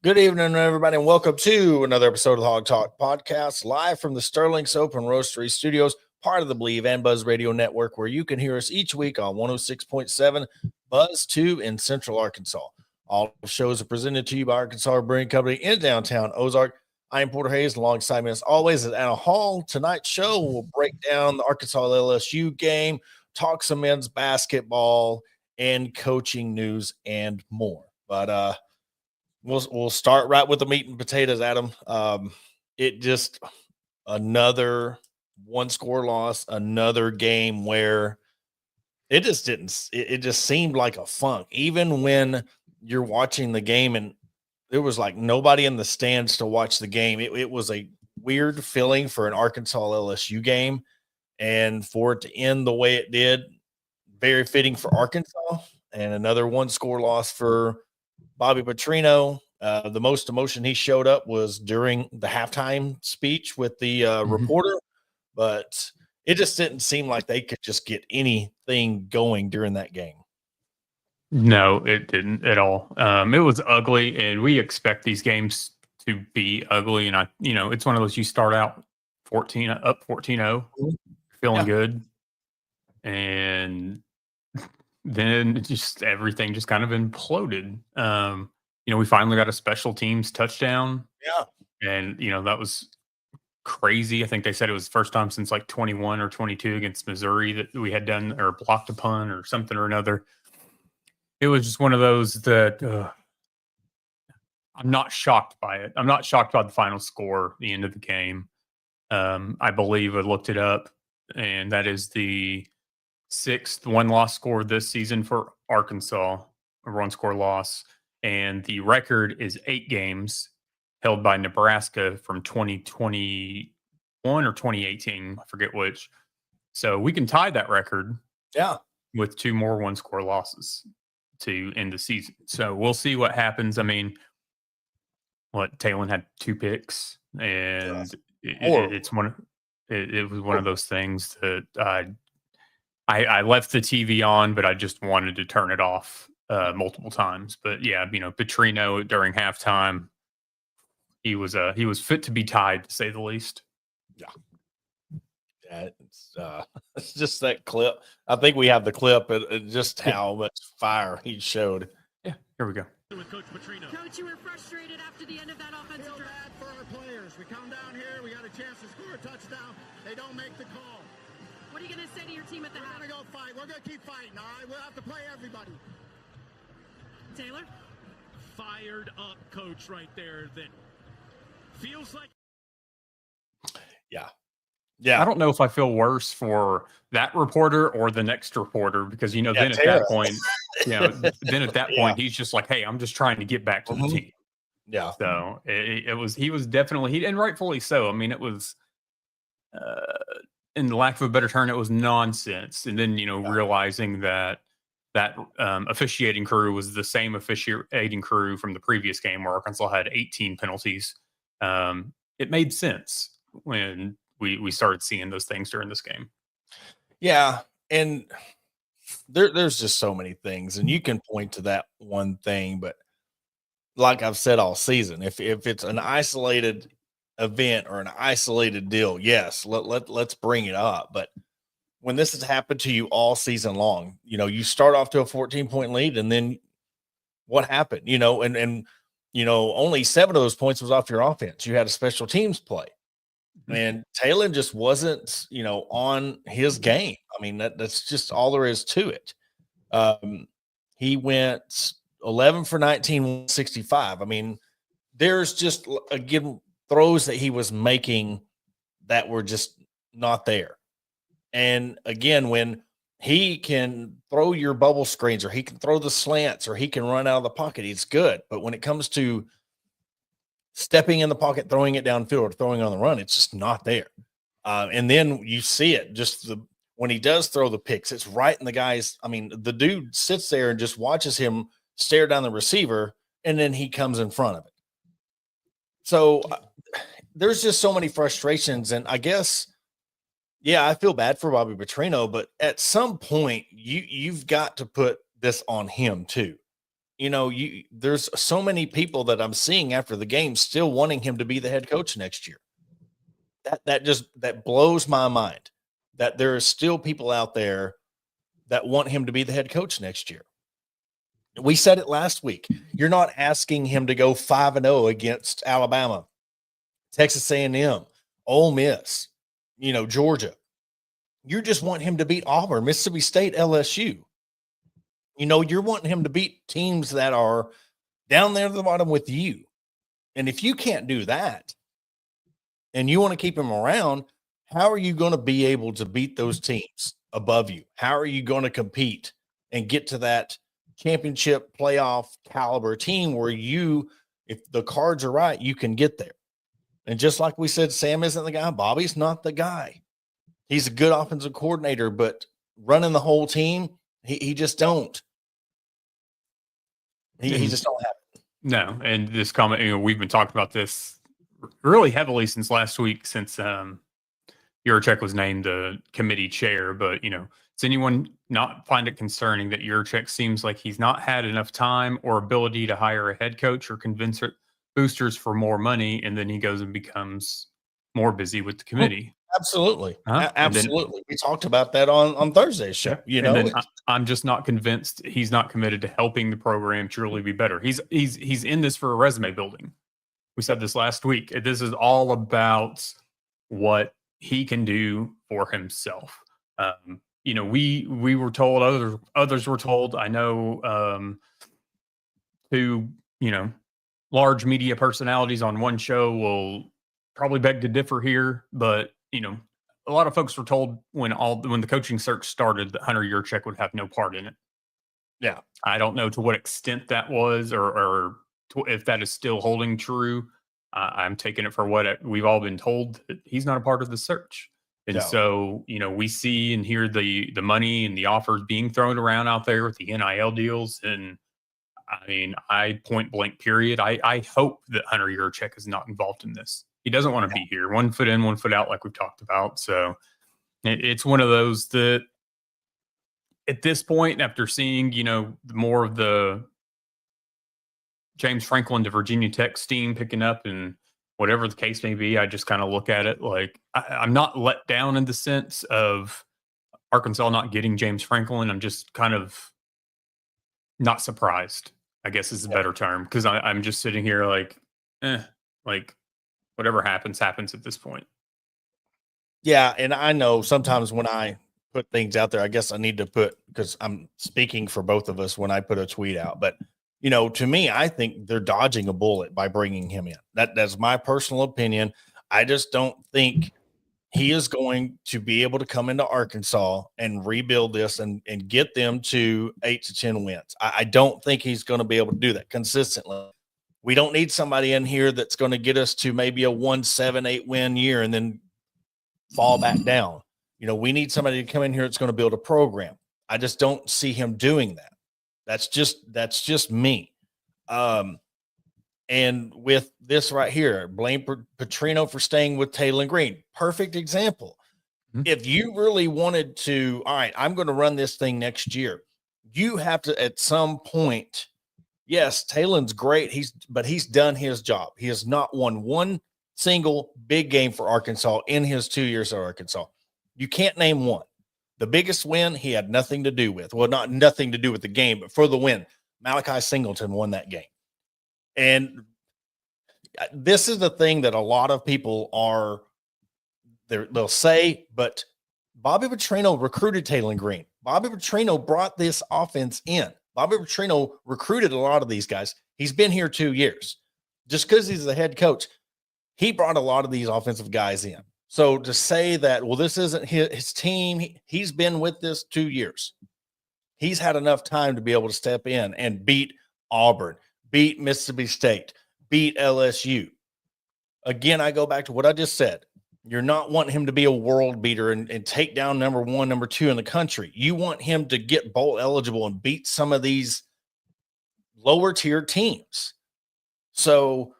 Good evening, everybody, and welcome to another episode of the Hog Talk Podcast, live from the Sterling Soap and Roastery Studios, part of the Believe and Buzz Radio Network, where you can hear us each week on 106.7 Buzz 2 in Central Arkansas. All shows are presented to you by Arkansas Brewing Company in downtown Ozark. I am Porter Hayes. Alongside me, as always, is Anna Hall. Tonight's show will break down the Arkansas LSU game, talk some men's basketball, and coaching news and more. But we'll start right with the meat and potatoes, Adam. It just another one score loss, another game where it just didn't. It just seemed like a funk, even when you're watching the game and there was like nobody in the stands to watch the game. It was a weird feeling for an Arkansas LSU game, and for it to end the way it did, very fitting for Arkansas. And another one score loss for Bobby Petrino. The most emotion he showed up was during the halftime speech with the reporter, but it just didn't seem like they could just get anything going during that game. No, it didn't at all. It was ugly, and we expect these games to be ugly. And it's one of those you start out 14-0, feeling good, and then just everything just kind of imploded. We finally got a special teams touchdown. Yeah. And, that was crazy. I think they said it was the first time since like 21 or 22 against Missouri that we had done or blocked a punt or something or another. It was just one of those that I'm not shocked by it. I'm not shocked by the final score, the end of the game. I believe I looked it up, and that is the 6th one-loss score this season for Arkansas, a one-score loss. And the record is 8 games held by Nebraska from 2021 or 2018. I forget which. So we can tie that record with 2 more one-score losses to end the season. So we'll see what happens. I mean, Talon had 2 picks, and it was one of those things that I left the TV on, but I just wanted to turn it off multiple times. But yeah, Petrino during halftime, he was fit to be tied, to say the least. Yeah, it's just that clip. I think we have the clip and just how much fire he showed. Yeah, here we go. With Coach Petrino. Coach, you were frustrated after the end of that offensive drive. Bad for our players. We come down here, we got a chance to score a touchdown. They don't make the call. What are you going to say to your team at the half? We're going to go fight. We're going to keep fighting, all right? We'll have to play everybody. Taylor? Fired up coach right there that feels like. Yeah. I don't know if I feel worse for that reporter or the next reporter because, then at that point, he's just like, hey, I'm just trying to get back to the team. Yeah. So he was definitely, and rightfully so. I mean, it was, in the lack of a better term, it was nonsense. And then, realizing that officiating crew was the same officiating crew from the previous game where Arkansas had 18 penalties. It made sense when we started seeing those things during this game. Yeah. And there's just so many things, and you can point to that one thing, but like I've said all season, if it's an isolated event or an isolated deal, yes, let's bring it up. But when this has happened to you all season long, you start off to a 14-point lead, and then what happened? And only 7 of those points was off your offense. You had a special teams play. And Talon just wasn't, on his game. I mean, that's just all there is to it. He went 11 for 19, 165. I mean, there's just, again, throws that he was making that were just not there. And again, when he can throw your bubble screens, or he can throw the slants, or he can run out of the pocket, he's good. But when it comes to stepping in the pocket, throwing it downfield, or throwing on the run, it's just not there. And then you see it when he does throw the picks, it's right in the guy's. I mean, the dude sits there and just watches him stare down the receiver, and then he comes in front of it. So there's just so many frustrations. And I guess, I feel bad for Bobby Petrino, but at some point you've got to put this on him too. there's so many people that I'm seeing after the game still wanting him to be the head coach next year. That blows my mind that there are still people out there that want him to be the head coach next year. We said it last week. You're not asking him to go 5-0 against Alabama, Texas A&M, Ole Miss, Georgia. You just want him to beat Auburn, Mississippi State, LSU. You're wanting him to beat teams that are down there at the bottom with you. And if you can't do that and you want to keep him around, how are you going to be able to beat those teams above you? How are you going to compete and get to that championship playoff caliber team where if the cards are right, you can get there? And just like we said, Sam isn't the guy. Bobby's not the guy. He's a good offensive coordinator, but running the whole team, he just don't. He just don't have it. No, and this comment, we've been talking about this really heavily since last week, since Yurachek was named the committee chair. But does anyone not find it concerning that Yurachek seems like he's not had enough time or ability to hire a head coach or convince boosters for more money, and then he goes and becomes more busy with the committee? Absolutely. Absolutely. We talked about that on Thursday's show. I'm just not convinced he's not committed to helping the program truly be better. He's in this for a resume building. We said this last week. This is all about what he can do for himself. We were told, others were told, I know, two, large media personalities on one show will probably beg to differ here, but a lot of folks were told when the coaching search started that Hunter Yurachek would have no part in it. Yeah. I don't know to what extent that was or if that is still holding true. I'm taking it for what we've all been told, that he's not a part of the search. And so, we see and hear the money and the offers being thrown around out there with the NIL deals. And I point blank period. I hope that Hunter Yurachek is not involved in this. He doesn't want to be here. 1 foot in, 1 foot out, like we've talked about. So it's one of those that at this point, after seeing, more of the James Franklin to Virginia Tech steam picking up and whatever the case may be, I just kind of look at it like I'm not let down in the sense of Arkansas not getting James Franklin. I'm just kind of not surprised, I guess is a better term, because I'm just sitting here like whatever happens at this point. Yeah, and I know sometimes when I put things out there, I guess I need to because I'm speaking for both of us when I put a tweet out, but to me, I think they're dodging a bullet by bringing him in. That's my personal opinion. I just don't think he is going to be able to come into Arkansas and rebuild this and get them to 8 to 10 wins. I don't think he's going to be able to do that consistently. We don't need somebody in here that's going to get us to maybe a 1-7-8 win year and then fall back down. We need somebody to come in here that's going to build a program. I just don't see him doing that. That's just me. And with this right here, blame Petrino for staying with Taylen Green. Perfect example. Mm-hmm. If you really wanted to, all right, I'm going to run this thing next year, you have to at some point. Yes, Taylen's great. But he's done his job. He has not won one single big game for Arkansas in his 2 years at Arkansas. You can't name one. The biggest win he had nothing to do with. Well, not nothing to do with the game, but for the win, Malachi Singleton won that game. And this is the thing that a lot of people they'll say, but Bobby Petrino recruited Taylen Green. Bobby Petrino brought this offense in. Bobby Petrino recruited a lot of these guys. He's been here 2 years. Just because he's the head coach, he brought a lot of these offensive guys in. So to say that, well, this isn't his team, he's been with this 2 years. He's had enough time to be able to step in and beat Auburn, beat Mississippi State, beat LSU. Again, I go back to what I just said. You're not wanting him to be a world beater and take down number 1, number 2 in the country. You want him to get bowl eligible and beat some of these lower tier teams. So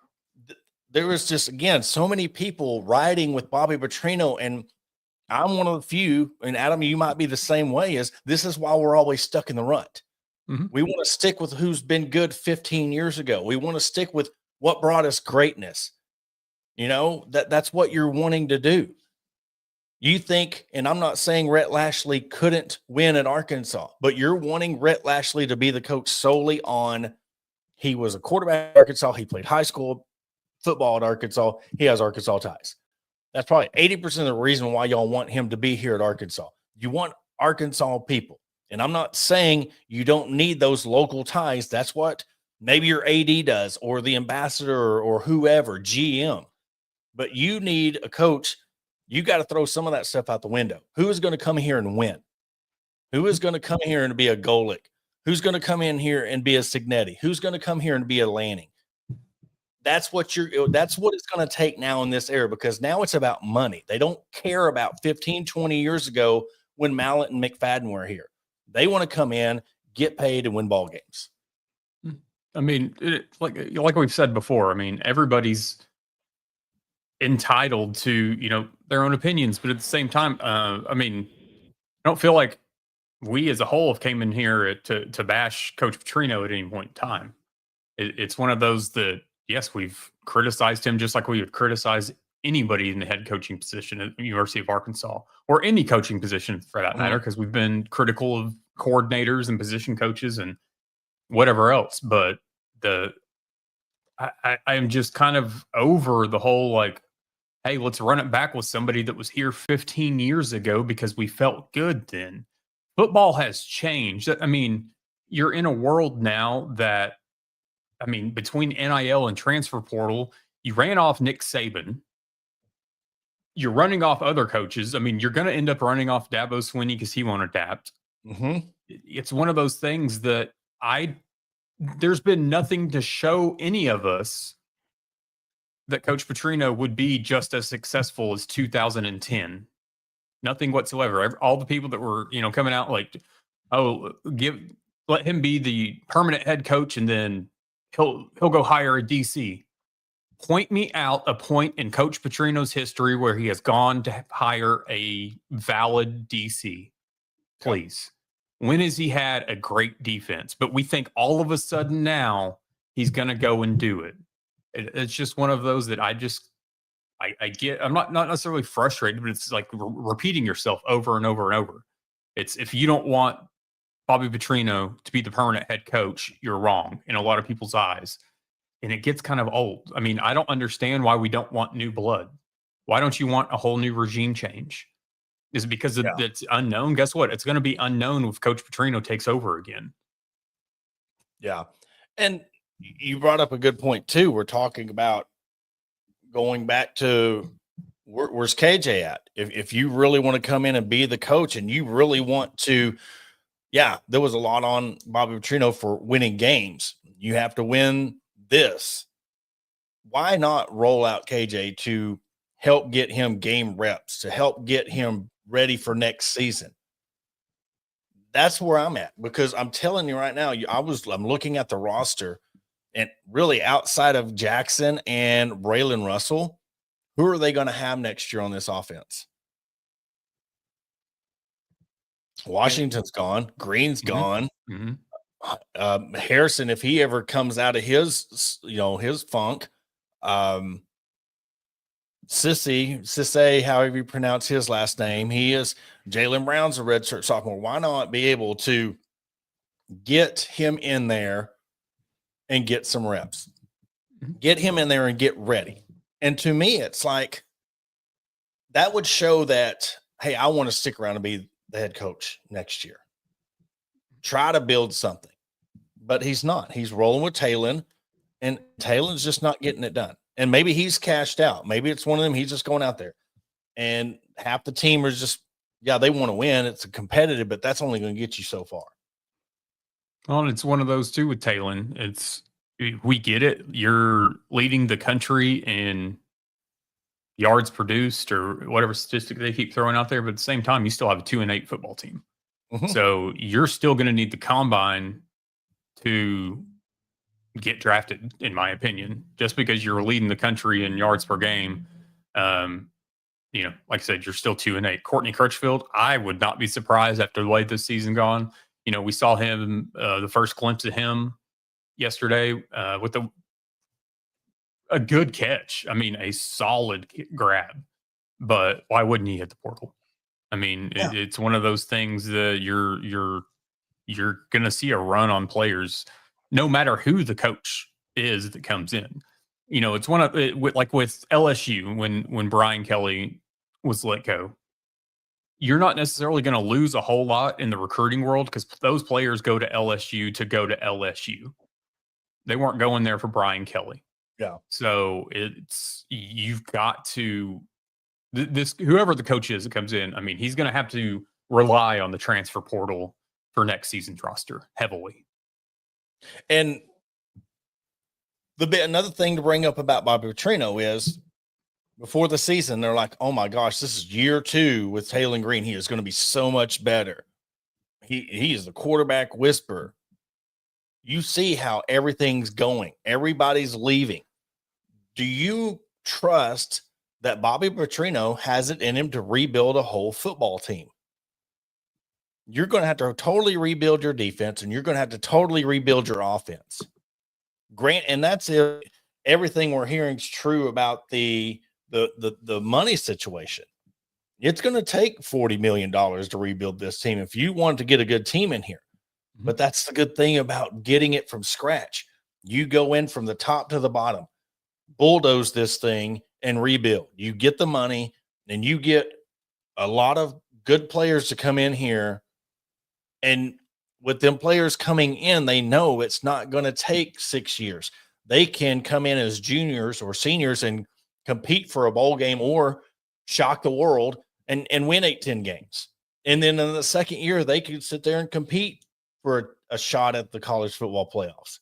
there was just, again, so many people riding with Bobby Petrino, and I'm one of the few, and Adam, you might be the same way, is this is why we're always stuck in the rut. We want to stick with who's been good 15 years ago. We want to stick with what brought us greatness. That's what you're wanting to do. You think, and I'm not saying Rhett Lashley couldn't win at Arkansas, but you're wanting Rhett Lashley to be the coach solely on he was a quarterback at Arkansas. He played high school football at Arkansas. He has Arkansas ties. That's probably 80% of the reason why y'all want him to be here at Arkansas. You want Arkansas people. And I'm not saying you don't need those local ties. That's what maybe your AD does, or the ambassador, or whoever, GM. But you need a coach. You got to throw some of that stuff out the window. Who is going to come here and win? Who is going to come here and be a Golick? Who's going to come in here and be a Signetti? Who's going to come here and be a Lanning? That's what it's going to take now in this era, because now it's about money. They don't care about 15, 20 years ago when Mallett and McFadden were here. They want to come in, get paid, and win ball games. I mean, like we've said before, I mean, everybody's entitled to, their own opinions, but at the same time, I mean, I don't feel like we as a whole have came in here to bash Coach Petrino at any point in time. It's one of those that, yes, we've criticized him just like we would criticize anybody in the head coaching position at the University of Arkansas, or any coaching position for that matter, because we've been critical of coordinators and position coaches and whatever else. But I am just kind of over the whole, like, hey, let's run it back with somebody that was here 15 years ago because we felt good then. Football has changed. I mean, you're in a world now that, I mean, between NIL and transfer portal, you ran off Nick Saban. You're running off other coaches. I mean, you're going to end up running off Dabo Swinney because he won't adapt. Mm-hmm. It's one of those things that there's been nothing to show any of us that Coach Petrino would be just as successful as 2010. Nothing whatsoever. All the people that were, coming out like, let him be the permanent head coach, and then he'll go hire a DC. Point me out a point in Coach Petrino's history where he has gone to hire a valid DC, please. When has he had a great defense? But we think all of a sudden now he's going to go and do it. It's just one of those that I get. I'm not necessarily frustrated, but it's like repeating yourself over and over and over. It's, if you don't want Bobby Petrino to be the permanent head coach, you're wrong in a lot of people's eyes. And it gets kind of old. I mean, I don't understand why we don't want new blood. Why don't you want a whole new regime change? Is it because it's unknown? Guess what? It's going to be unknown if Coach Petrino takes over again. Yeah. And you brought up a good point too. We're talking about going back to where's KJ at? If you really want to come in and be the coach, and you really want to, there was a lot on Bobby Petrino for winning games. You have to win this. Why not roll out KJ to help get him game reps, to help get him ready for next season? That's where I'm at, because I'm telling you right now, I'm looking at the roster, and really outside of Jackson and Braylon Russell, who are they going to have next year on this offense? Washington's gone. Green's gone. Mm-hmm. Harrison, if he ever comes out of his funk, Sisse, however you pronounce his last name, Jaylen Brown's a redshirt sophomore. Why not be able to get him in there and get some reps? Get him in there and get ready. And to me, it's like that would show that, hey, I want to stick around and be the head coach next year. Try to build something. But he's not. He's rolling with Talon, and Talon's just not getting it done. And maybe he's cashed out. Maybe it's one of them. He's just going out there. And half the team is just, they want to win. It's a competitive, but that's only going to get you so far. Well, and it's one of those too with Talon. We get it. You're leading the country in yards produced or whatever statistic they keep throwing out there. But at the same time, you still have a 2-8 football team. Mm-hmm. So you're still going to need the combine to get drafted, in my opinion. Just because you're leading the country in yards per game, like I said, you're still 2-8. Courtney Crutchfield, I would not be surprised after the way this season gone We saw him, the first glimpse of him yesterday with a good catch. I mean, a solid grab. But why wouldn't he hit the portal? I mean, Yeah. it's one of those things that you're going to see a run on players, no matter who the coach is that comes in. It's one of like with LSU when Brian Kelly was let go. You're not necessarily going to lose a whole lot in the recruiting world because those players go to LSU to go to LSU. They weren't going there for Brian Kelly. Yeah. So you've got to this whoever the coach is that comes in. I mean, he's going to have to rely on the transfer portal for next season's roster heavily. And another thing to bring up about Bobby Petrino is before the season, they're like, oh my gosh, this is year 2 with Taylor Green. He is going to be so much better. He is the quarterback whisperer. You see how everything's going. Everybody's leaving. Do you trust that Bobby Petrino has it in him to rebuild a whole football team? You're going to have to totally rebuild your defense, and you're going to have to totally rebuild your offense. Grant, and that's if everything we're hearing is true about the money situation. It's going to take $40 million to rebuild this team if you want to get a good team in here. Mm-hmm. But that's the good thing about getting it from scratch. You go in from the top to the bottom, bulldoze this thing, and rebuild. You get the money, and you get a lot of good players to come in here. And with them players coming in, they know it's not going to take 6 years. They can come in as juniors or seniors and compete for a bowl game or shock the world and win 8-10 games. And then in the second year, they could sit there and compete for a shot at the college football playoffs.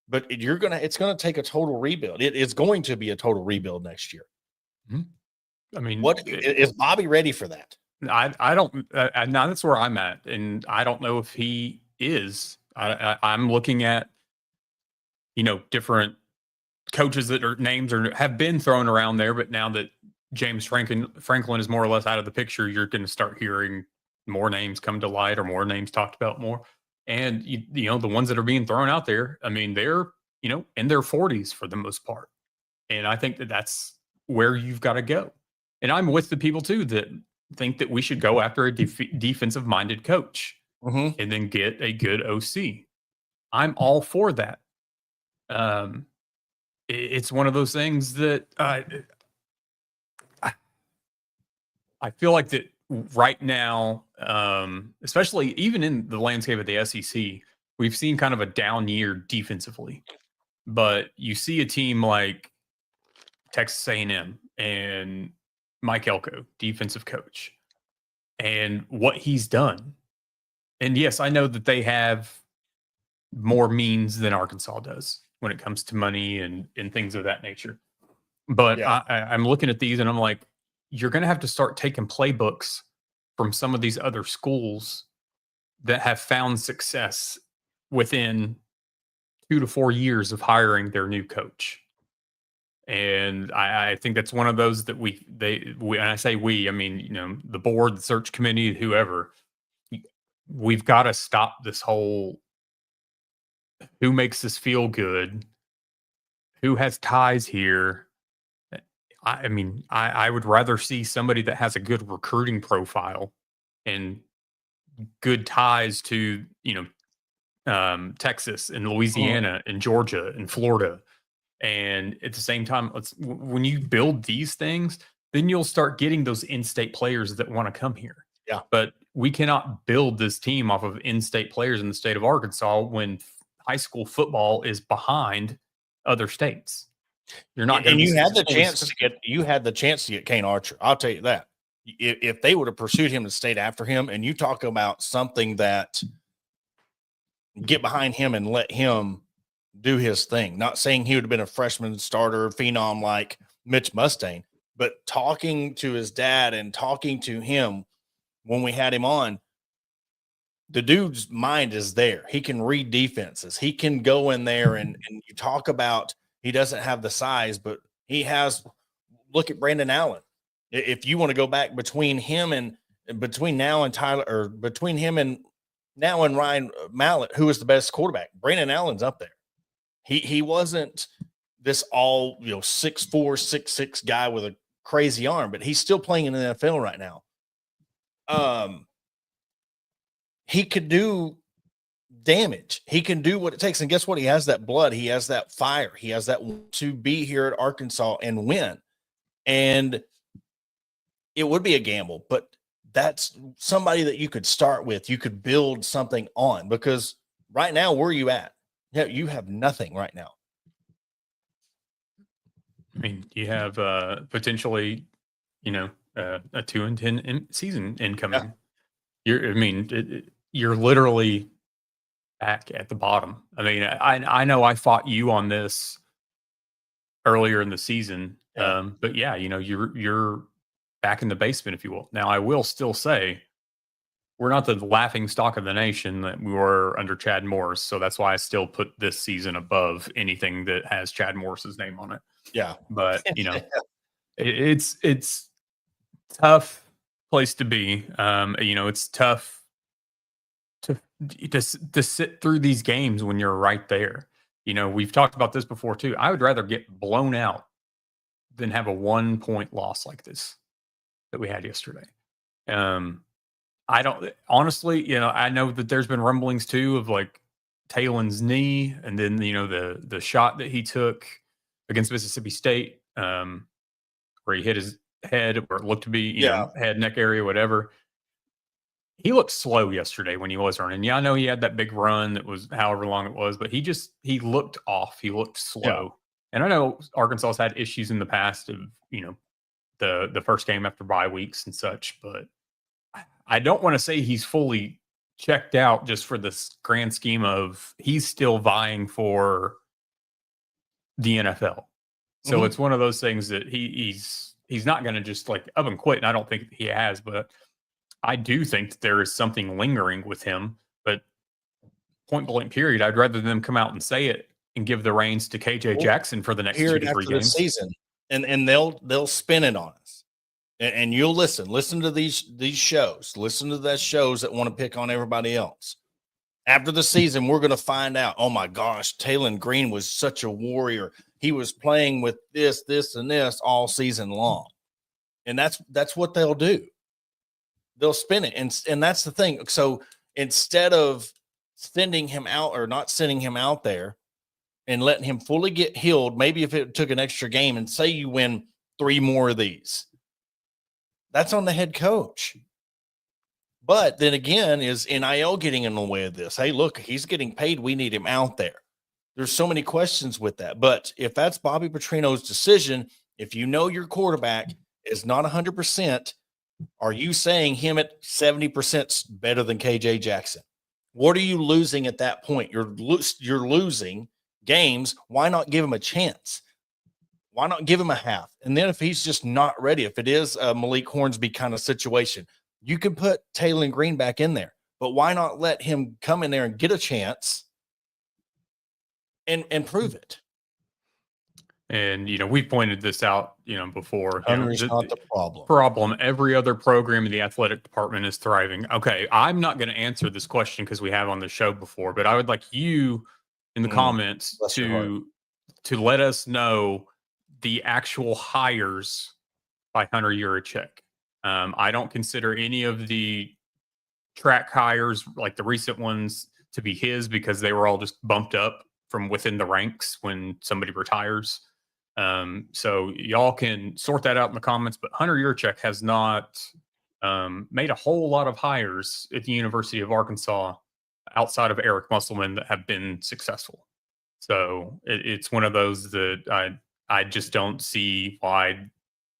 But it's going to take a total rebuild. It's going to be a total rebuild next year. I mean, is Bobby ready for that? I don't. Now that's where I'm at, and I don't know if he is. I'm looking at, different coaches that are names have been thrown around there, but now that James Franklin is more or less out of the picture, you're going to start hearing more names come to light or more names talked about more. And the ones that are being thrown out there, I mean, they're in their 40s for the most part, and I think that's where you've got to go. And I'm with the people too that think that we should go after a defensive minded coach and then get a good OC. I'm all for that. It's one of those things that I feel like that right now, especially even in the landscape of the SEC, we've seen kind of a down year defensively. But you see a team like Texas A&M and Mike Elko, defensive coach, and what he's done. And yes, I know that they have more means than Arkansas does when it comes to money and things of that nature. But yeah. I'm looking at these and I'm like, you're going to have to start taking playbooks from some of these other schools that have found success within 2 to 4 years of hiring their new coach. And I think that's one of those that we and I say we, I mean, the board, the search committee, whoever, we've got to stop this whole who makes us feel good, who has ties here. I mean, I would rather see somebody that has a good recruiting profile and good ties to, Texas and Louisiana and Georgia and Florida. And at the same time, when you build these things, then you'll start getting those in-state players that want to come here. Yeah. But we cannot build this team off of in-state players in the state of Arkansas when high school football is behind other states. You're not going to. And you had the chance to get Kane Archer. I'll tell you that. If they would have pursued him and stayed after him, and you talk about something that get behind him and let him do his thing. Not saying he would have been a freshman starter phenom like Mitch Mustain, but talking to his dad and talking to him when we had him on, the dude's mind is there. He can read defenses. He can go in there and you talk about he doesn't have the size, but he has. Look at Brandon Allen. If you want to go back between him and between now and Tyler, or between him and Now in Ryan Mallett, who is the best quarterback? Brandon Allen's up there. He wasn't this all 6'4", 6'6" guy with a crazy arm, but he's still playing in the NFL right now. He could do damage. He can do what it takes. And guess what? He has that blood. He has that fire. He has that to be here at Arkansas and win. And it would be a gamble, but that's somebody that you could start with. You could build something on, because right now, where are you at? Yeah, you have nothing right now. I mean, you have potentially, a 2-10 season incoming. Yeah. You're literally back at the bottom. I mean, I know I fought you on this earlier in the season, but yeah, you're back in the basement, if you will. Now, I will still say we're not the laughing stock of the nation that we were under Chad Morris, so that's why I still put this season above anything that has Chad Morris's name on it. Yeah, but it's tough place to be. It's tough to sit through these games when you're right there. We've talked about this before too. I would rather get blown out than have a 1-point loss like this that we had yesterday. I don't honestly, I know that there's been rumblings too of like Taylon's knee, and then the shot that he took against Mississippi State, where he hit his head, where it looked to be head, neck area, whatever. He looked slow yesterday when he was running. Yeah, I know he had that big run that was however long it was, but he looked off. He looked slow. Yeah. And I know Arkansas's had issues in the past of, the first game after bye weeks and such, but I don't want to say he's fully checked out just for this grand scheme of he's still vying for the NFL. So it's one of those things that he's not going to just like up and quit. And I don't think he has, but I do think that there is something lingering with him. But point blank period, I'd rather them come out and say it and give the reins to KJ Jackson for the next 2 to 3 games. Season. And they'll spin it on us. And you'll listen to these shows, listen to the shows that want to pick on everybody else. After the season, we're going to find out, oh my gosh, Taylon Green was such a warrior. He was playing with this, and this all season long. And that's what they'll do. They'll spin it. And that's the thing. So instead of sending him out or not sending him out there and letting him fully get healed, maybe if it took an extra game and say you win 3 more of these, that's on the head coach. But then again, is NIL getting in the way of this? Hey, look, he's getting paid. We need him out there. There's so many questions with that. But if that's Bobby Petrino's decision, if your quarterback is not 100%, are you saying him at 70% better than KJ Jackson? What are you losing at that point? You're losing games. Why not give him a chance? Why not give him a half? And then if he's just not ready, if it is a Malik Hornsby kind of situation, you can put Taylon Green back in there. But why not let him come in there and get a chance and prove it? And, we've pointed this out, before. Hunter's not the problem. Problem. Every other program in the athletic department is thriving. Okay, I'm not going to answer this question because we have on the show before, but I would like you in the comments to let us know the actual hires by Hunter Yurachek. I don't consider any of the track hires, like the recent ones, to be his because they were all just bumped up from within the ranks when somebody retires. So y'all can sort that out in the comments, but Hunter Yurachek has not made a whole lot of hires at the University of Arkansas outside of Eric Musselman that have been successful. So it's one of those that I just don't see why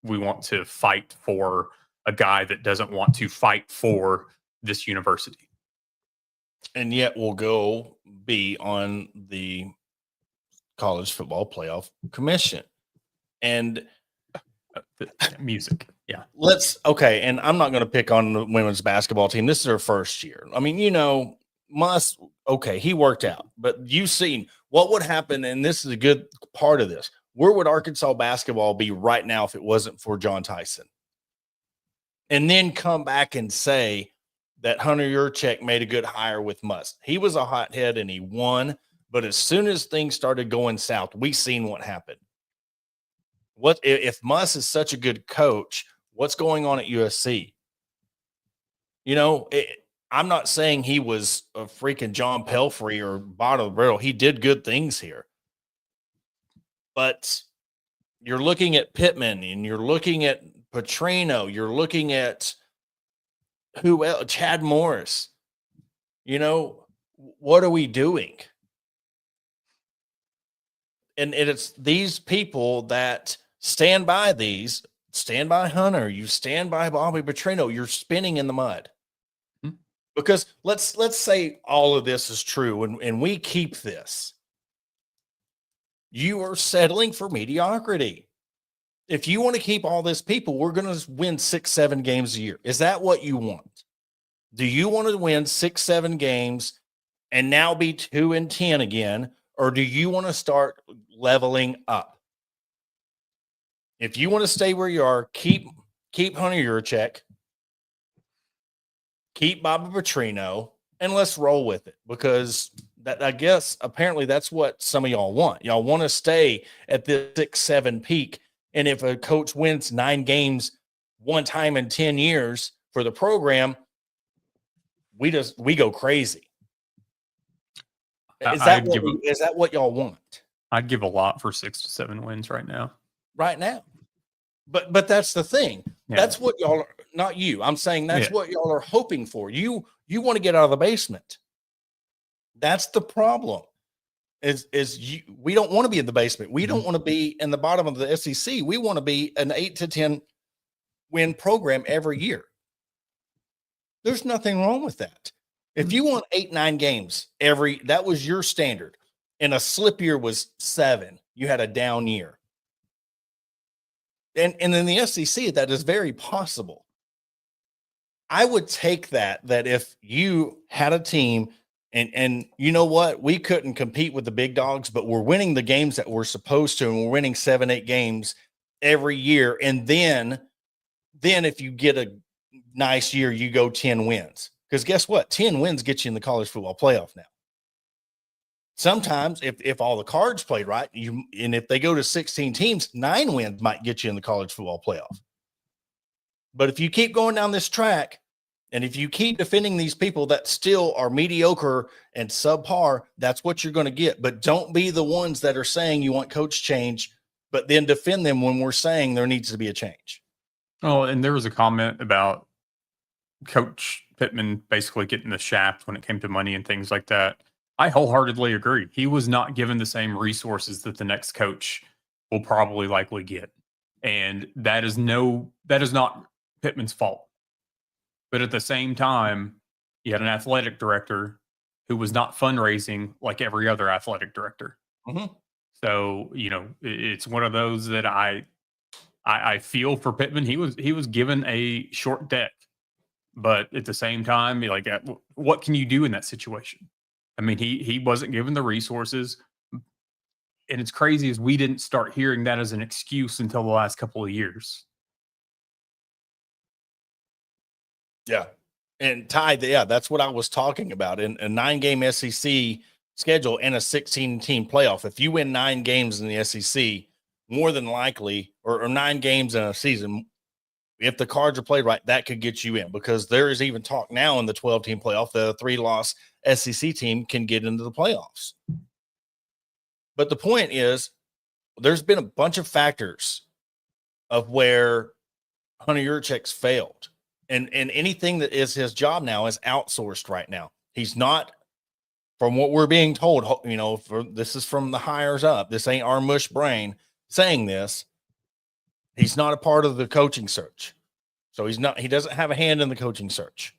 we want to fight for a guy that doesn't want to fight for this university. And yet we'll go be on the College Football Playoff Commission. And music. Yeah. And I'm not going to pick on the women's basketball team. This is their first year. I mean, he worked out, but you've seen what would happen. And this is a good part of this. Where would Arkansas basketball be right now if it wasn't for John Tyson? And then come back and say, that Hunter Yurchek made a good hire with Muss. He was a hothead and he won, but as soon as things started going south, we seen what happened. What if Muss is such a good coach? What's going on at USC? I'm not saying he was a freaking John Pelfrey or bottom of the barrel. He did good things here. But you're looking at Pittman and you're looking at Petrino. You're looking at who else? Chad Morris. What are we doing? And it's these people that stand by Hunter, you stand by Bobby Petrino, you're spinning in the mud. Because let's say all of this is true and we keep this. You are settling for mediocrity. If you want to keep all this people, we're going to win 6-7 games a year. Is that what you want? Do you want to win 6-7 games and now be 2-10 again? Or do you want to start leveling up? If you want to stay where you are, keep Hunter Yurchek, keep Bobby Petrino, and let's roll with it, because that, I guess, apparently that's what some of y'all want. Y'all want to stay at this 6-7 peak. And if a coach wins 9 games one time in 10 years for the program, we go crazy. Is that what y'all want? I'd give a lot for 6 to 7 wins right now. Right now. But that's the thing. Yeah. That's what y'all are, not you. I'm saying that's what y'all are hoping for. You want to get out of the basement. That's the problem. We don't want to be in the basement. We don't want to be in the bottom of the SEC. We want to be an 8 to 10 win program every year. There's nothing wrong with that. If you want 8-9 games that was your standard, and a slip year was 7, you had a down year. And in the SEC, that is very possible. I would take that if you had a team and you know what, we couldn't compete with the big dogs, but we're winning the games that we're supposed to, and we're winning 7-8 games every year. And then if you get a nice year, you go 10 wins. Because guess what? 10 wins get you in the college football playoff now. Sometimes if all the cards played right, and if they go to 16 teams, 9 wins might get you in the college football playoff. But if you keep going down this track, and if you keep defending these people that still are mediocre and subpar, that's what you're going to get. But don't be the ones that are saying you want coach change, but then defend them when we're saying there needs to be a change. Oh, and there was a comment about Coach Pittman basically getting the shaft when it came to money and things like that. I wholeheartedly agree. He was not given the same resources that the next coach will probably likely get. And that is not Pittman's fault. But at the same time, you had an athletic director who was not fundraising like every other athletic director. Mm-hmm. So, it's one of those that I feel for Pittman. He was given a short deck, but at the same time, what can you do in that situation? I mean, he wasn't given the resources, and it's crazy as we didn't start hearing that as an excuse until the last couple of years. Yeah. And Ty, that's what I was talking about. In a 9-game SEC schedule and a 16-team playoff, if you win 9 games in the SEC, more than likely, or 9 games in a season, if the cards are played right, that could get you in, because there is even talk now in the 12-team playoff, the 3-loss SEC team can get into the playoffs. But the point is, there's been a bunch of factors of where Hunter Yurchek's failed. And anything that is his job now is outsourced right now. He's not, from what we're being told, this is from the hires up. This ain't our mush brain saying this. He's not a part of the coaching search. So he doesn't have a hand in the coaching search.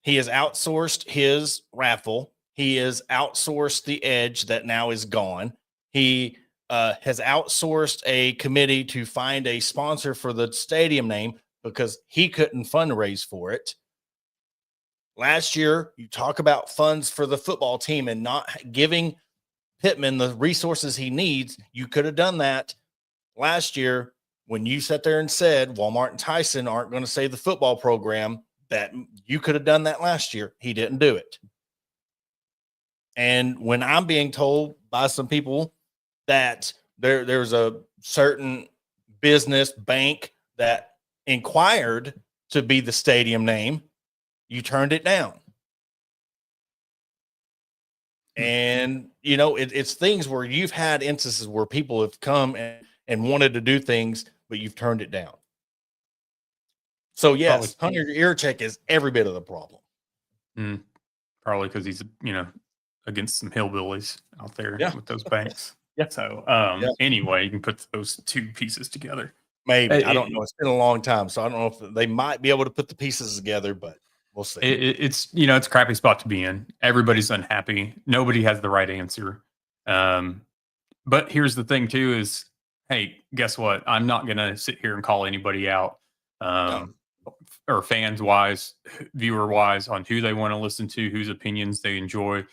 He has outsourced his raffle. He has outsourced the edge that now is gone. He has outsourced a committee to find a sponsor for the stadium name, because he couldn't fundraise for it. Last year, you talk about funds for the football team and not giving Pittman the resources he needs. You could have done that last year when you sat there and said Walmart and Tyson aren't going to save the football program. that you could have done that last year. He didn't do it. And when I'm being told by some people that there's a certain business bank that inquired to be the stadium name, you turned it down. And, it's things where you've had instances where people have come and wanted to do things, but you've turned it down. So, yes, Hunter Yurachek is every bit of the problem. Probably because he's, against some hillbillies out there with those banks. Yeah. So, anyway, you can put those two pieces together. Maybe. I don't know. It's been a long time, so I don't know if they might be able to put the pieces together, but we'll see. It's a crappy spot to be in. Everybody's unhappy. Nobody has the right answer. But here's the thing too is, hey, guess what? I'm not going to sit here and call anybody out, or fans wise, viewer wise, on who they want to listen to, whose opinions they enjoy,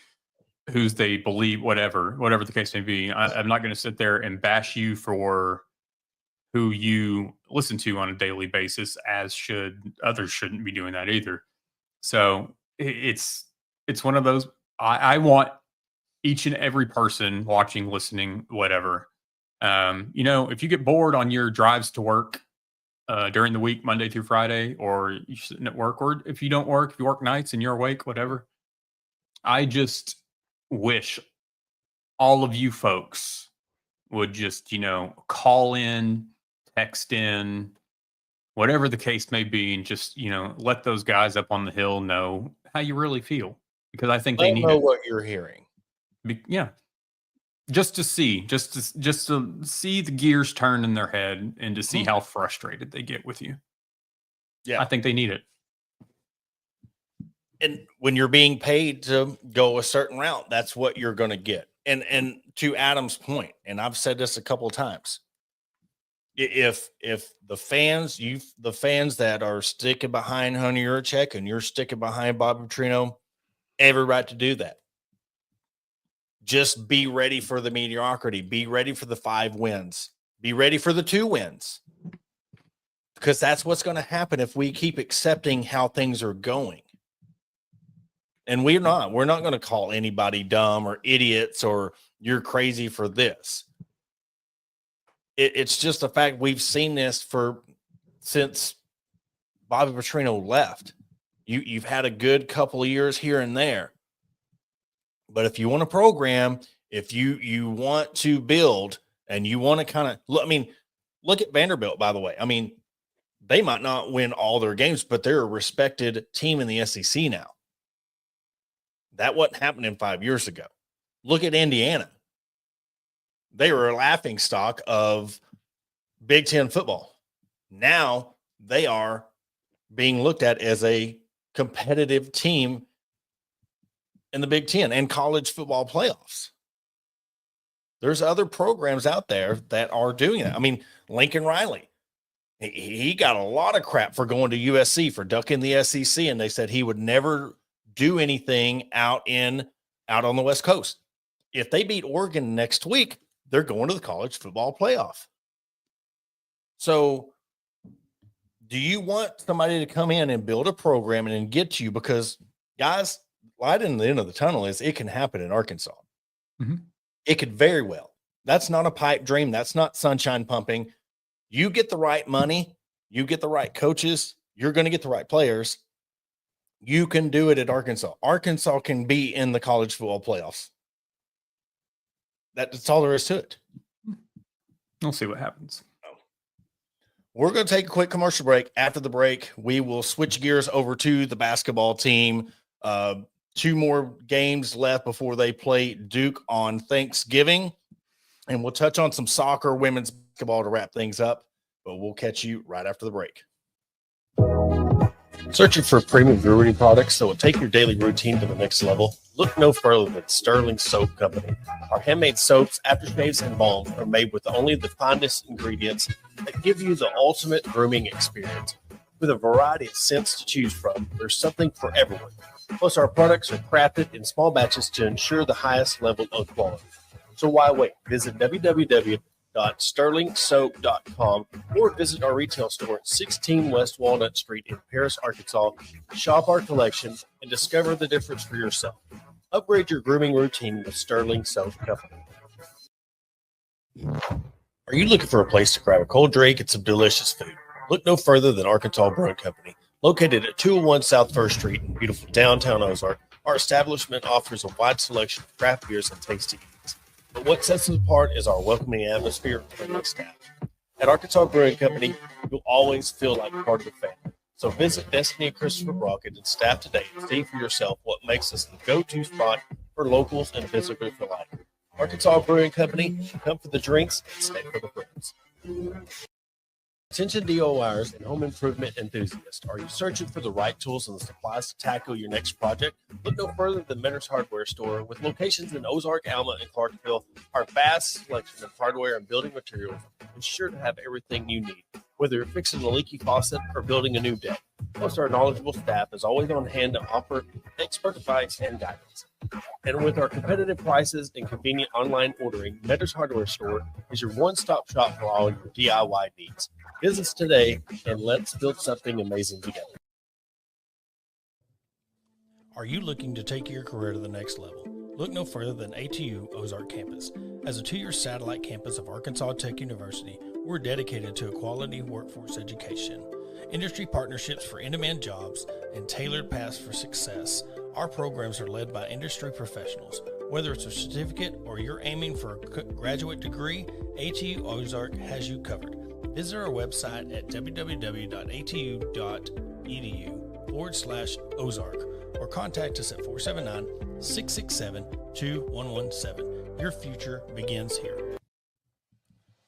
whose they believe, whatever the case may be. I'm not going to sit there and bash you for who you listen to on a daily basis, as should others. Shouldn't be doing that either. So it's one of those. I want each and every person watching, listening, whatever. If you get bored on your drives to work during the week, Monday through Friday, or you're sitting at work, or if you don't work, if you work nights and you're awake, whatever. I just wish all of you folks would just, call in, text in, whatever the case may be, and just, let those guys up on the Hill know how you really feel, because I think they need know what you're hearing. Yeah. Just to see the gears turn in their head, and to see how frustrated they get with you. Yeah. I think they need it. And when you're being paid to go a certain route, that's what you're going to get. And to Adam's point, and I've said this a couple of times, if the fans that are sticking behind Hunter Yurachek and you're sticking behind Bobby Petrino, every right to do that. Just be ready for the mediocrity. Be ready for the 5 wins. Be ready for the 2 wins. Because that's what's going to happen if we keep accepting how things are going. And we're not going to call anybody dumb or idiots or you're crazy for this. It's just the fact we've seen this since Bobby Petrino left. You've had a good couple of years here and there. But if you want to program, if you want to build, and you want to kind of look at Vanderbilt, by the way. I mean, they might not win all their games, but they're a respected team in the SEC now. That wasn't happening 5 years ago. Look at Indiana. They were a laughing stock of Big Ten football. Now they are being looked at as a competitive team in the Big Ten and college football playoffs. There's other programs out there that are doing that. I mean, Lincoln Riley, he got a lot of crap for going to USC, for ducking the SEC, and they said he would never do anything out on the West Coast. If they beat Oregon next week, they're going to the college football playoff. So do you want somebody to come in and build a program and get you? Because, guys, light in the end of the tunnel is it can happen in Arkansas. Mm-hmm. It could very well. That's not a pipe dream. That's not sunshine pumping. You get the right money. You get the right coaches. You're going to get the right players. You can do it at Arkansas. Arkansas can be in the college football playoffs. That's all there is to it. We'll see what happens. We're going to take a quick commercial break. After the break, we will switch gears over to the basketball team. 2 more games left before they play Duke on Thanksgiving. And we'll touch on some soccer, women's basketball to wrap things up. But we'll catch you right after the break. Searching for premium brewery products that will take your daily routine to the next level? Look no further than Sterling Soap Company. Our handmade soaps, aftershaves, and balms are made with only the finest ingredients that give you the ultimate grooming experience. With a variety of scents to choose from, there's something for everyone. Plus, our products are crafted in small batches to ensure the highest level of quality. So why wait? Visit www.sterlingsoap.com or visit our retail store at 16 West Walnut Street in Paris, Arkansas. Shop our collection and discover the difference for yourself. Upgrade your grooming routine with Sterling Soap Company. Are you looking for a place to grab a cold drink and some delicious food? Look no further than Arkansas Brewing Company. Located at 201 South First Street in beautiful downtown Ozark, our establishment offers a wide selection of craft beers and tasty eats. But what sets us apart is our welcoming atmosphere and friendly staff. At Arkansas Brewing Company, you'll always feel like part of the family. So visit Destiny and Christopher Brockett and staff today and see for yourself what makes us the go-to spot for locals and visitors alike. Arkansas Brewing Company, come for the drinks and stay for the friends. Attention DIYers and home improvement enthusiasts. Are you searching for the right tools and the supplies to tackle your next project? Look no further than Mentor's Hardware Store. With locations in Ozark, Alma, and Clarksville, our vast selection of hardware and building materials is sure to have everything you need. Whether you're fixing a leaky faucet or building a new deck, plus our knowledgeable staff is always on hand to offer expert advice and guidance. And with our competitive prices and convenient online ordering, Mentor's Hardware Store is your one-stop shop for all your DIY needs. Visit us today and let's build something amazing together. Are you looking to take your career to the next level? Look no further than ATU Ozark Campus. As a 2-year satellite campus of Arkansas Tech University, we're dedicated to a quality workforce education, industry partnerships for in-demand jobs, and tailored paths for success. Our programs are led by industry professionals. Whether it's a certificate or you're aiming for a graduate degree, ATU Ozark has you covered. Visit our website at www.atu.edu/Ozark or contact us at 479-667-2117. Your future begins here.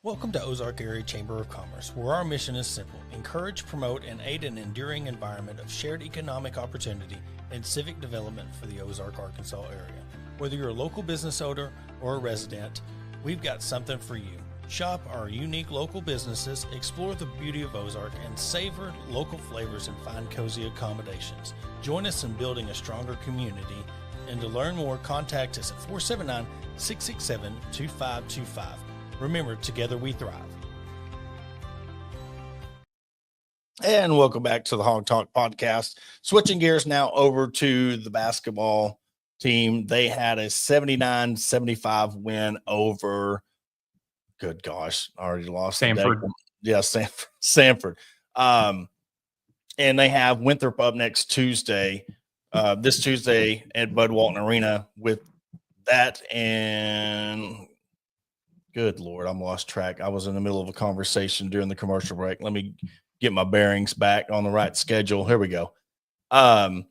Welcome to Ozark Area Chamber of Commerce, where our mission is simple: encourage, promote, and aid an enduring environment of shared economic opportunity and civic development for the Ozark, Arkansas area. Whether you're a local business owner or a resident, we've got something for you. Shop our unique local businesses, explore the beauty of Ozark, and savor local flavors and find cozy accommodations. Join us in building a stronger community, and to learn more, contact us at 479-667-2525. Remember, together we thrive. And welcome back to the Hog Talk podcast. Switching gears now over to the basketball team. They had a 79-75 win over, good gosh, I already lost Sanford. Yeah, Sanford. And they have Winthrop up next Tuesday, this Tuesday at Bud Walton Arena. With that, and good Lord, I'm lost track. I was in the middle of a conversation during the commercial break. Let me get my bearings back on the right schedule. Here we go. 2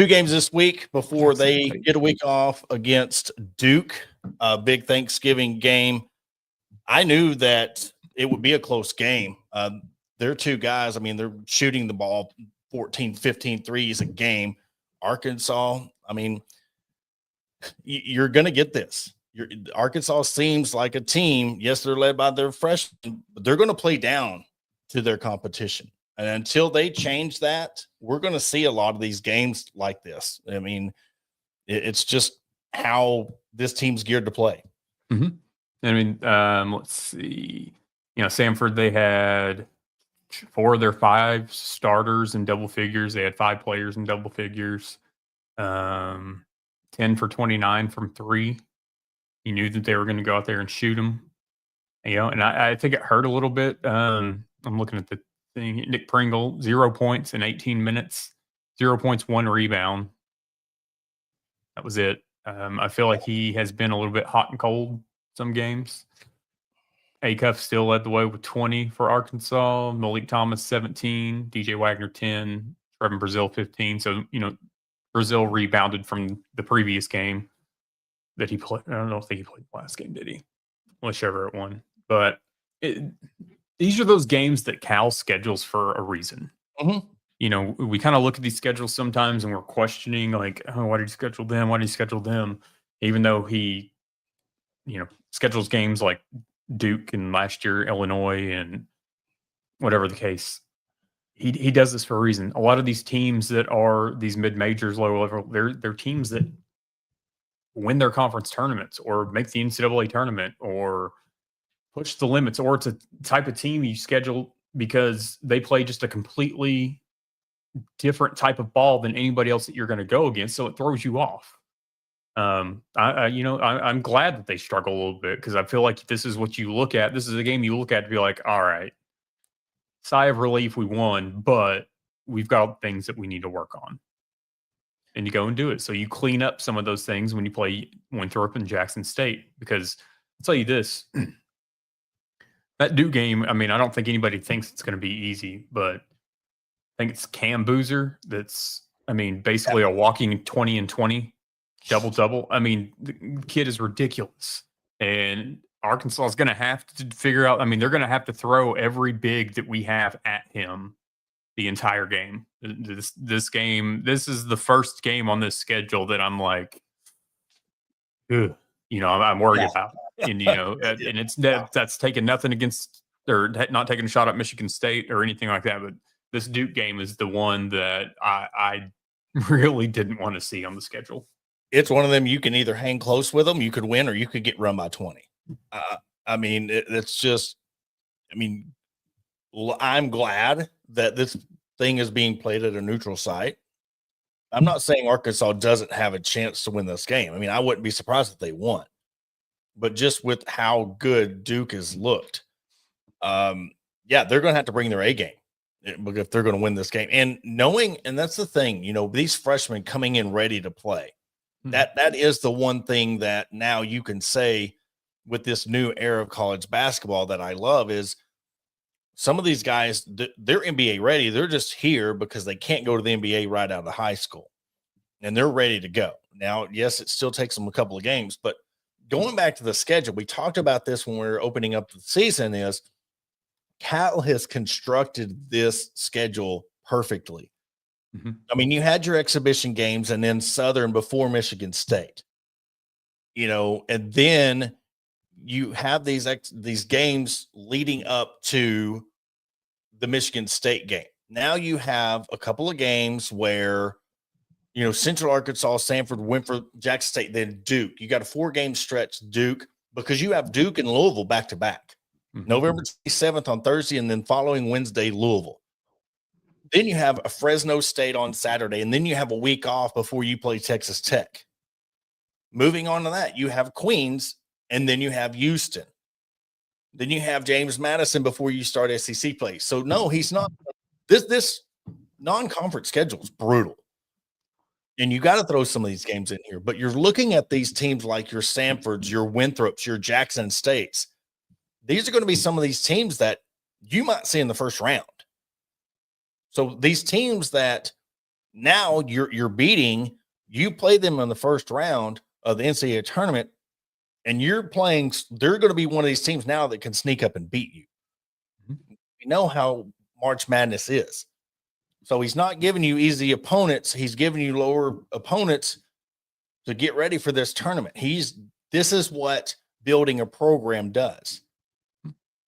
games this week before they get a week off against Duke, a big Thanksgiving game. I knew that it would be a close game. They're 2 guys. I mean, they're shooting the ball 14, 15 threes a game. Arkansas, I mean, you're going to get this. Arkansas seems like a team. Yes, they're led by their freshmen, but they're going to play down to their competition. And until they change that, we're going to see a lot of these games like this. I mean, it's just how this team's geared to play. Mm-hmm. I mean, let's see. Sanford, they had 4 of their 5 starters in double figures. They had 5 players in double figures. 10 for 29 from 3. You knew that they were going to go out there and shoot them. And I think it hurt a little bit. I'm looking at the thing. Nick Pringle, 0 points in 18 minutes, 0 points, 1 rebound. That was it. I feel like he has been a little bit hot and cold some games. Acuff still led the way with 20 for Arkansas. Malik Thomas, 17. DJ Wagner, 10. Trevin Brazil, 15. So, Brazil rebounded from the previous game that he played. I don't think he played the last game, did he? Whichever it won. But these are those games that Cal schedules for a reason. Mm-hmm. We kind of look at these schedules sometimes and we're questioning, like, oh, why did he schedule them? Why did he schedule them? Even though he, schedules games like Duke and last year Illinois and whatever the case. He does this for a reason. A lot of these teams that are these mid-majors, low level, they're teams that win their conference tournaments or make the NCAA tournament or push the limits, or it's a type of team you schedule because they play just a completely different type of ball than anybody else that you're going to go against. So it throws you off. I'm glad that they struggle a little bit because I feel like this is what you look at. This is a game you look at to be like, all right, sigh of relief, we won, but we've got things that we need to work on. And you go and do it. So you clean up some of those things when you play Winthrop and Jackson State. Because I'll tell you this, that Duke game, I mean, I don't think anybody thinks it's going to be easy, but I think it's Cam Boozer that's, I mean, basically a walking 20 and 20 double-double. I mean, the kid is ridiculous. And Arkansas is going to have to figure out, I mean, they're going to have to throw every big that we have at him the entire game. This game, this is the first game on this schedule that I'm like, ugh, I'm worried about. And, and it's that's taking nothing against, or not taking a shot at Michigan State or anything like that. But this Duke game is the one that I really didn't want to see on the schedule. It's one of them. You can either hang close with them, you could win, or you could get run by 20. I mean, it's just, I mean, I'm glad that this thing is being played at a neutral site. I'm not saying Arkansas doesn't have a chance to win this game. I mean, I wouldn't be surprised if they won. But just with how good Duke has looked, they're going to have to bring their A game if they're going to win this game. And knowing, and that's the thing, these freshmen coming in ready to play, that is the one thing that now you can say with this new era of college basketball that I love is some of these guys, they're NBA ready. They're just here because they can't go to the NBA right out of high school, and they're ready to go. Now, yes, it still takes them a couple of games, but going back to the schedule, we talked about this when we were opening up the season, is Cal has constructed this schedule perfectly. Mm-hmm. I mean, you had your exhibition games and then Southern before Michigan State, and then you have these games leading up to the Michigan State game. Now you have a couple of games where, Central Arkansas, Sanford, Winthrop, Jackson State, then Duke. You got a 4-game stretch, Duke, because you have Duke and Louisville back to back. November 7th on Thursday, and then following Wednesday, Louisville. Then you have a Fresno State on Saturday, and then you have a week off before you play Texas Tech. Moving on to that, you have Queens, and then you have Houston. Then you have James Madison before you start SEC play. So, no, he's not. This non-conference schedule is brutal. And you got to throw some of these games in here. But you're looking at these teams like your Sanfords, your Winthrops, your Jackson States. These are going to be some of these teams that you might see in the first round. So these teams that now you're beating, you play them in the first round of the NCAA tournament, and you're playing, they're going to be one of these teams now that can sneak up and beat you. You know how March Madness is. So he's not giving you easy opponents. He's giving you lower opponents to get ready for this tournament. This is what building a program does.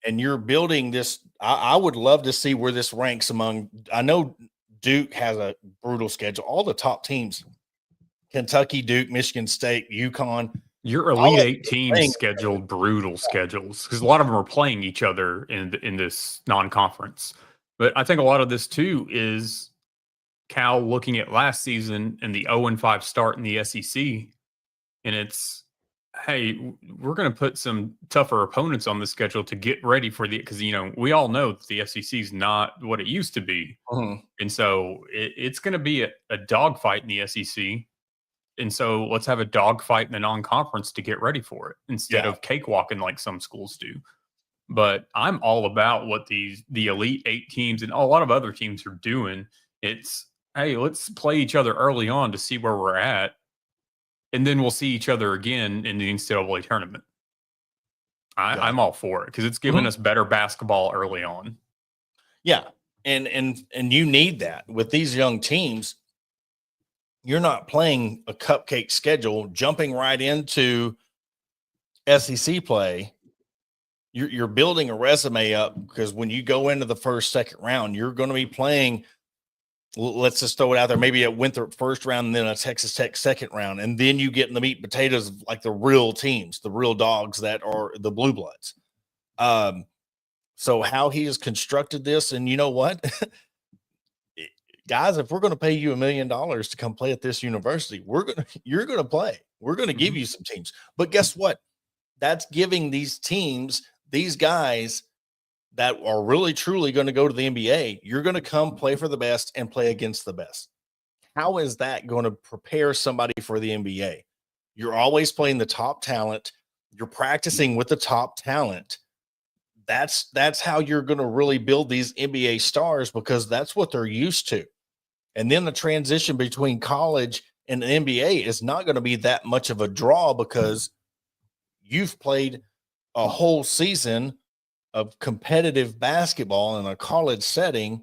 And you're building this. I would love to see where this ranks among, I know Duke has a brutal schedule. All the top teams, Kentucky, Duke, Michigan State, UConn. Your Elite Eight teams scheduled brutal schedules because a lot of them are playing each other in this non-conference. But I think a lot of this too is Cal looking at last season and the 0-5 start in the SEC, and it's, hey, we're going to put some tougher opponents on the schedule to get ready for because we all know that the SEC is not what it used to be, and so it's going to be a dogfight in the SEC. And so let's have a dogfight in the non-conference to get ready for it instead of cakewalking like some schools do. But I'm all about what the Elite Eight teams and a lot of other teams are doing. It's, hey, let's play each other early on to see where we're at. And then we'll see each other again in the NCAA tournament. I'm all for it because it's giving us better basketball early on. Yeah. And you need that with these young teams. You're not playing a cupcake schedule, jumping right into SEC play. You're building a resume up because when you go into the first, second round, you're going to be playing. Let's just throw it out there. Maybe a Winthrop first round and then a Texas Tech second round. And then you get in the meat and potatoes of like the real teams, the real dogs that are the blue bloods. So how he has constructed this, and you know what, guys, if we're going to pay you $1 million to come play at this university, you're going to play. We're going to give you some teams. But guess what? That's giving these teams, these guys that are really truly going to go to the NBA, you're going to come play for the best and play against the best. How is that going to prepare somebody for the NBA? You're always playing the top talent. You're practicing with the top talent. That's how you're going to really build these NBA stars, because that's what they're used to. And then the transition between college and the NBA is not going to be that much of a draw, because you've played a whole season of competitive basketball in a college setting,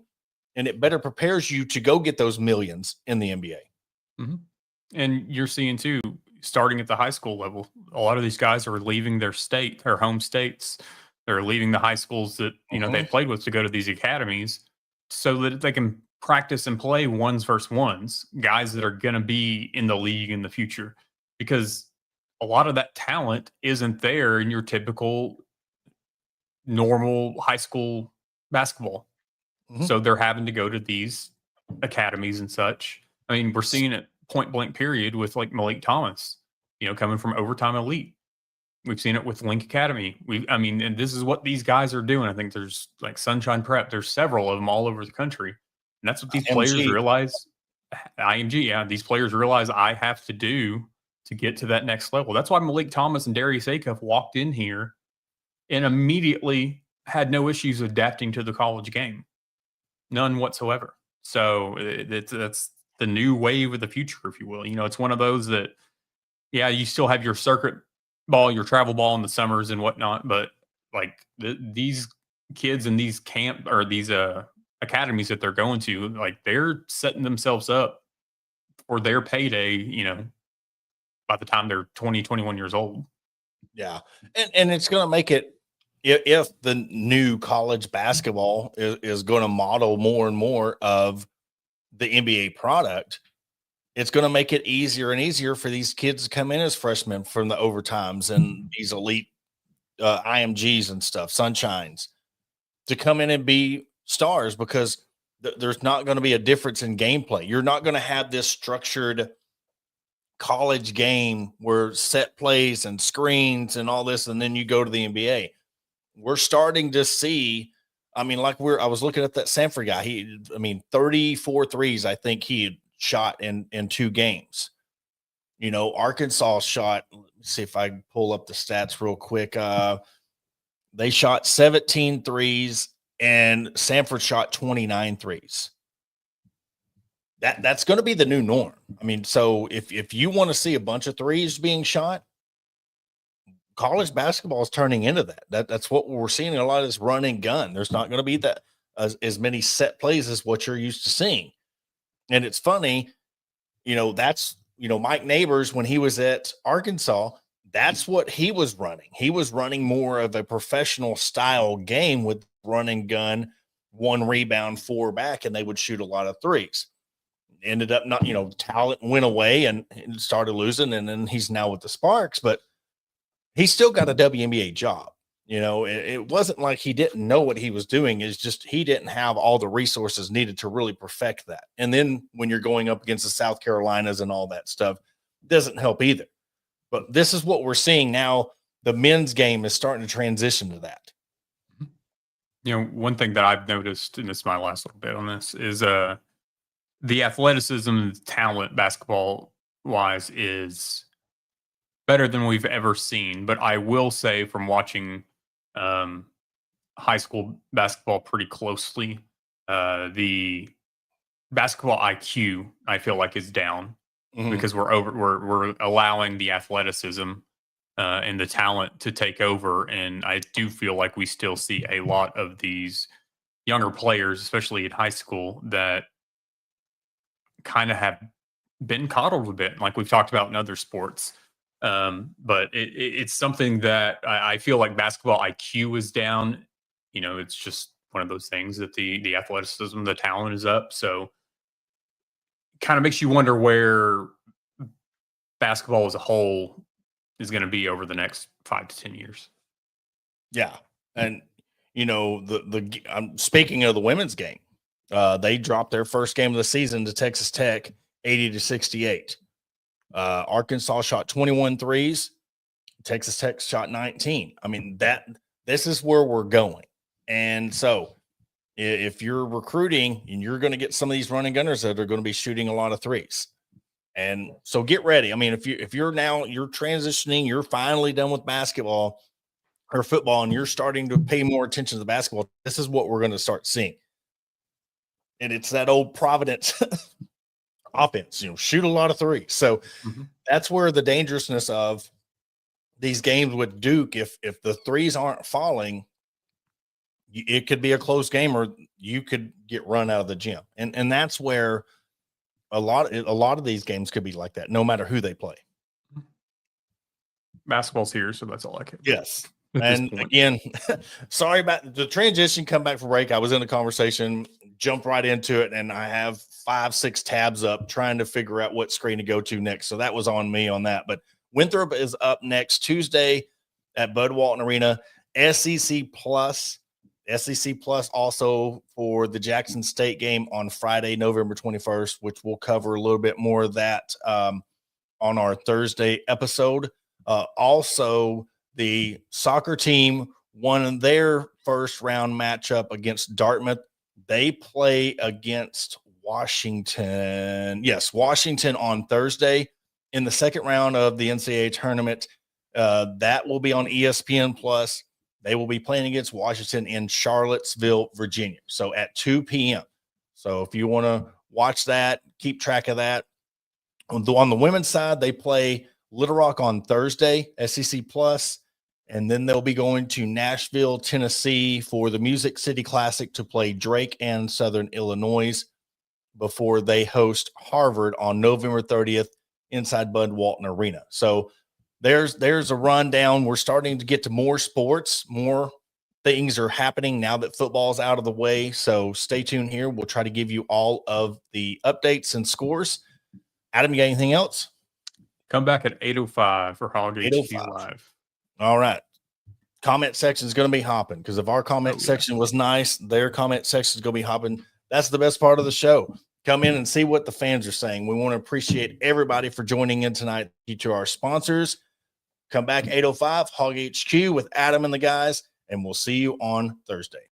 and it better prepares you to go get those millions in the NBA. And you're seeing too, starting at the high school level, a lot of these guys are leaving their state, their home states. They're leaving the high schools that, they played with to go to these academies so that they can practice and play ones versus ones, guys that are going to be in the league in the future, because a lot of that talent isn't there in your typical normal high school basketball. So they're having to go to these academies and such. I mean, we're seeing it point blank period with like Malik Thomas, coming from Overtime Elite. We've seen it with Link Academy. And this is what these guys are doing. I think there's like Sunshine Prep. There's several of them all over the country. And that's what these players realize. IMG, yeah. These players realize I have to do to get to that next level. That's why Malik Thomas and Darius Acuff walked in here and immediately had no issues adapting to the college game. None whatsoever. So that's the new wave of the future, if you will. It's one of those that, yeah, you still have your circuit ball, your travel ball in the summers and whatnot, but like these kids in these camp or these academies that they're going to, like they're setting themselves up for their payday, by the time they're 20, 21 years old. Yeah. And it's going to make it, if the new college basketball is going to model more and more of the NBA product, it's going to make it easier and easier for these kids to come in as freshmen from the overtimes and these elite IMGs and stuff, Sunshines, to come in and be stars, because there's not going to be a difference in gameplay. You're not going to have this structured college game where set plays and screens and all this, and then you go to the NBA. We're starting to see, I was looking at that Sanford guy. 34 threes, I think he had shot in 2 games. Arkansas shot, let's see if I can pull up the stats real quick. They shot 17 threes and Sanford shot 29 threes. That's going to be the new norm. So if you want to see a bunch of threes being shot, college basketball is turning into that. That's what we're seeing, a lot of this run and gun. There's not going to be that as many set plays as what you're used to seeing. And it's funny, that's, Mike Neighbors, when he was at Arkansas, that's what he was running. He was running more of a professional style game with run and gun, 1 rebound, 4 back, and they would shoot a lot of threes. Ended up not, talent went away and started losing. And then he's now with the Sparks, but he still got a WNBA job. It wasn't like he didn't know what he was doing. It's just he didn't have all the resources needed to really perfect that. And then when you're going up against the South Carolinas and all that stuff, it doesn't help either. But this is what we're seeing now. The men's game is starting to transition to that. One thing that I've noticed, and this is my last little bit on this, is the athleticism and talent basketball wise is better than we've ever seen. But I will say, from watching high school basketball pretty closely, the basketball IQ, I feel like, is down because we're allowing the athleticism and the talent to take over. And I do feel like we still see a lot of these younger players, especially in high school, that kind of have been coddled a bit, like we've talked about in other sports. But it's something that I feel like basketball IQ is down. It's just one of those things that the athleticism, the talent is up. So kind of makes you wonder where basketball as a whole is going to be over the next 5 to 10 years. Yeah. And I'm speaking of the women's game. They dropped their first game of the season to Texas Tech 80-68. Arkansas shot 21 threes. Texas Tech shot 19. I mean, this is where we're going. And so if you're recruiting and you're going to get some of these running gunners that are going to be shooting a lot of threes. And so get ready. I mean, if you're transitioning, you're finally done with basketball or football, and you're starting to pay more attention to the basketball, this is what we're going to start seeing. And it's that old Providence offense, shoot a lot of threes. So that's where the dangerousness of these games with Duke, if the threes aren't falling, it could be a close game, or you could get run out of the gym. And that's where a lot of these games could be like that, no matter who they play. Basketball's here, so that's all I can. Yes. And again, sorry about the transition. Come back from break. I was in a conversation, jumped right into it, and I have 5-6 tabs up trying to figure out what screen to go to next. So that was on me on that. But Winthrop is up next Tuesday at Bud Walton Arena. SEC Plus also for the Jackson State game on Friday, November 21st, which we'll cover a little bit more of that on our Thursday episode. Also, the soccer team won their first round matchup against Dartmouth. They play against Washington. Yes, Washington on Thursday in the second round of the NCAA tournament. That will be on ESPN Plus. They will be playing against Washington in Charlottesville, Virginia. So at 2 p.m. So if you want to watch that, keep track of that. On the women's side, they play Little Rock on Thursday, SEC Plus, and then they'll be going to Nashville, Tennessee for the Music City Classic to play Drake and Southern Illinois before they host Harvard on November 30th inside Bud Walton Arena. So there's a rundown. We're starting to get to more sports. More things are happening now that football's out of the way. So stay tuned here. We'll try to give you all of the updates and scores. Adam, you got anything else? Come back at 8:05 for Hog HQ 8:05. Live. All right. Comment section is going to be hopping, because if our comment section was nice, their comment section is going to be hopping. That's the best part of the show. Come in and see what the fans are saying. We want to appreciate everybody for joining in tonight. Thank you to our sponsors. Come back 8:05, Hog HQ with Adam and the guys, and we'll see you on Thursday.